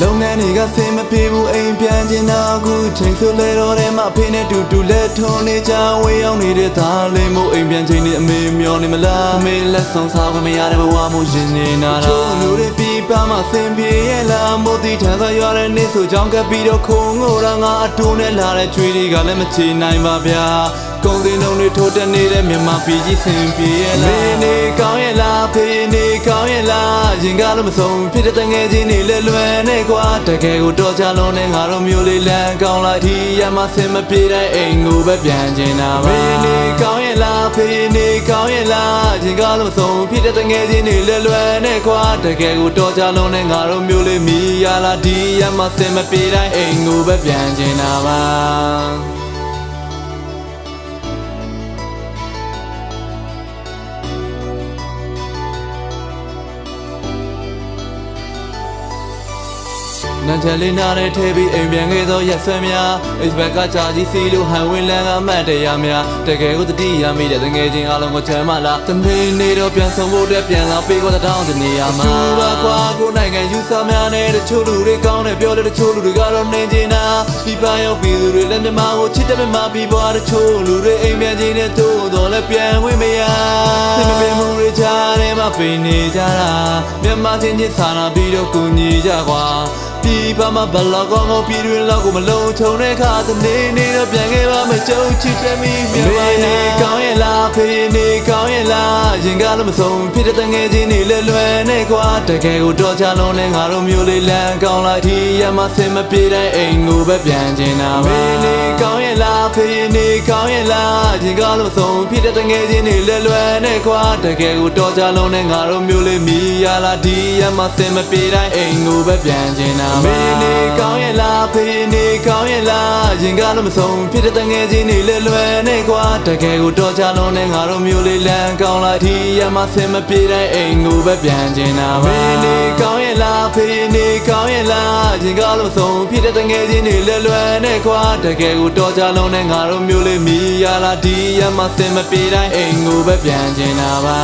လုပ်ငန်းတွေကစင်မပြေဘူးအိမ်ပြန်ချင်တာအခုချိန်ဆိုလဲတော့တဲ့မဖေးနဲ့တူတူလက်ထုံးနေကြဝေးရောက်နေတဲ့သားလေးမို့အိမ်ပြန်ချိန်နေအမေမျောနေမလားအမေလက်ဆောင်စားခွင့်မရတဲ့ဘဝမို့ရင်နေတာချိုးလူတွေပြီးပါမှစင်ပြေရဲ့လားမို့ဒီထန်သာရွာတဲ့နေ့ဆိုကြောင်းကပ်ပြီးတော့ခုံငိုတာငါအတူနဲ့လာတဲ့ချွေးတွေကလည်းမချေနိုင်ပါဗျာကုန်တင်လုံးတွေထိုးတက်နေတဲ့မြန်မာပြည်ကြီးစင်ပြေရဲ့လားမင်းနေကောင်းရဲ့လားဖေးနေကောင်းရဲ့လားရင်ကားလို့မဆုံးဖြစ်တဲ့တငယ်ချင်းတွေလည်းလွယ်နေကွာတကယ်ကိုတော့ချလုံးနဲ့ငါတို့မျိုးလေးလမ်းကောင်းလိုက်ဒီရမစင်မပြေတဲ့အိမ်ကိုပဲပြန်ချင်တာပါမင်းနေကောင်းရဲ့လားဖေးနေကောင်းရဲ့လားရင်ကားလို့မဆုံးဖြစ်တဲ့တငယ်ချင်းတွေလည်းလွယ်နေကွာတကယ်ကိုတော့ချလုံးနဲ့ငါတို့မျိုးလေးမီရလားဒီရမစင်မပြေတဲ့အိမ်ကိုပဲပြန်ချင်တာပါနန်ချယ်လေးနားတဲ့ထဲပြီးအိမ်ပြန်ခဲ့သောရက်ဆွဲများ Facebook ကကြာကြီးစီလို့ဟန်ဝင်လန်းကအမှတ်တရများတကယ်ကိုတတိယမိတဲ့ငွေချင်းအလုံးကိုချမ်းမလားတနေ့နေ့တော့ပြန်ဆောင်ဖို့အတွက်ပြန်လာပေးကိုတောင်းတနေရမှာသူကကွာကိုနိုင်ငံယူဆများနဲ့တချို့လူတွေကောင်းတယ်ပြောတယ်တချို့လူတွေကတော့နေနေတာဒီပန်းရောက်ပြီးသူတွေလည်းမြမကိုချစ်တယ်မှပြီးပွားတချို့လူတွေအိမ်ပြန်ချင်းနဲ့တို့တော့လည်းပြန်ဝင်မရစင်မပြေမှုတွေချားတယ်မှပင်နေကြတာမြန်မာချင်းချင်းစာနာပြီးတော့ကူညီကြကွာဒီဘာမှဘလော့ကောင်းပြည်တွင်လောက်ကိုမလုံးချုံတဲ့ခါတနေ့နေ့တော့ပြန်ခဲ့ပါမကြုံချစ်တယ်မိမြန်မာနေကောင်းရဲ့လားဖေးနေကောင်းရဲ့လားရင်ကားလို့မဆုံးဖြစ်တဲ့တငယ်ချင်းတွေလည်းလွယ်နေကွာတကယ်ကိုတော့ချလုံးနဲ့ငါတို့မျိုးလေးလမ်းကောင်းလိုက်ဒီရမစင်မပြေတဲ့အိမ်ကိုပဲပြန်ချင်တာပါဖေးနေကောင်းရဲ့လားဖေးနေကောင်းရဲ့လားရင်ကားလို့မဆုံးဖြစ်တဲ့တငယ်ချင်းတွေလည်းလွယ်နေကွာတကယ်ကိုတော့ချလုံးနဲ့ငါတို့မျိုးလေးမီရလားဒီရမစင်မပြေတဲ့အိမ်ကိုပဲပြန်ချင်တာမင်းနေကောင်းရဲ့လားဖေးနေကောင်းရဲ့လားရင်ကားလို့မဆုံးဖြစ်တဲ့တငယ်ချင်းတွေလည်းလွယ်နေကွာတကယ်ကိုတော့ချလုံးနဲ့ငါတို့မျိုးလေးလမ်းကောင်းလိုက်ဒီရမစင်မပြေတဲ့အိမ်ကိုပဲပြန်ချင်တာပါမင်းနေကောင်းရဲ့လားဖေးနေကောင်းရဲ့လားရင်ကားလို့မဆုံးဖြစ်တဲ့တငယ်ချင်းတွေလည်းလွယ်နေကွာတကယ်ကိုတော့ချလုံးနဲ့ငါတို့မျိုးလေးမီရလားဒီရမစင်မပြေတဲ့အိမ်ကိုပဲပြန်ချင်တာပါ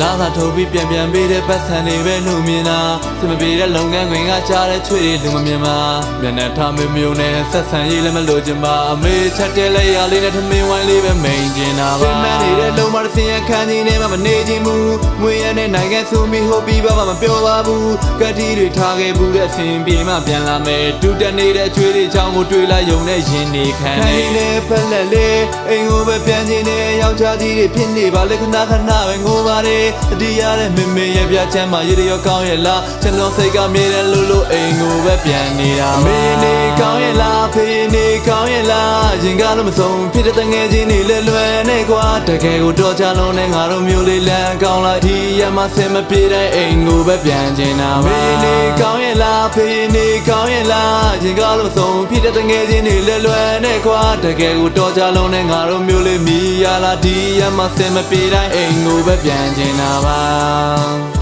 လာသာထုတ်ပြီးပြန်ပေးတဲ့ပတ်စံတွေပဲလူမြင်တာစမပြေတဲ့လုပ်ငန်းခွင်ကကြားတဲ့ချွေတွေလူမမြင်ပါမျက်နှာထားမျိုးနဲ့ဆက်ဆံရေးလည်းမလို့ချင်ပါအမေချက်တဲ့လက်ရလေးနဲ့ထမင်းဝိုင်းလေးပဲမိန်ချင်တာပါမန်းနေတဲ့လုံမတစ်စင်ရခန်းကြီးနဲ့မှမနေချင်ဘူးငွေရတဲ့နိုင်ငံစုမီဟိုပြီးပါမပြောပါဘူးကတိတွေထားခဲ့ဘူးတဲ့အစဉ်ပြေမှပြန်လာမယ်တူတက်နေတဲ့အချွေတွေချောင်းကိုတွေးလိုက်ယုံနဲ့ရင်နေခံနေဖက်လက်လေးအိမ်ကိုပဲပြန်ချင်တဲ့ယောက်ျားကြီးတွေဖြစ်နေပါလေခဏခဏပဲငိုပါတယ်အတီးရတဲ့မမေရဲ့ပြချမ်းမှာရေရောကောင်းရဲ့လားကျွန်တော်စိတ်ကမြေတယ်လို့အိမ်ကိုပဲပြန်နေတာမင်းနေကောင်းရဲ့လားဖေးနေကောင်းရဲ့လားရင်ကားလို့မဆုံးဖြစ်တဲ့တငယ်ချင်းတွေလည်းလွယ်နေကွာတကယ်ကိုတော့ချလုံးနဲ့ငါတို့မျိုးလေးလမ်းကောင်းလိုက်ဒီရမစင်မပြေတဲ့အိမ်ကိုပဲပြန်ချင်တာမင်းနေကောင်းရဲ့လားဖေးနေကောင်းရဲ့လားရင်ကားလို့မဆုံးဖြစ်တဲ့တငယ်ချင်းတွေလည်းလွယ်နေကွာတကယ်ကိုတော့ချလုံးနဲ့ငါတို့မျိုးလေးမီရလားဒီရမစင်မပြေတဲ့အိမ်ကိုပဲပြန်ချင်တာပါ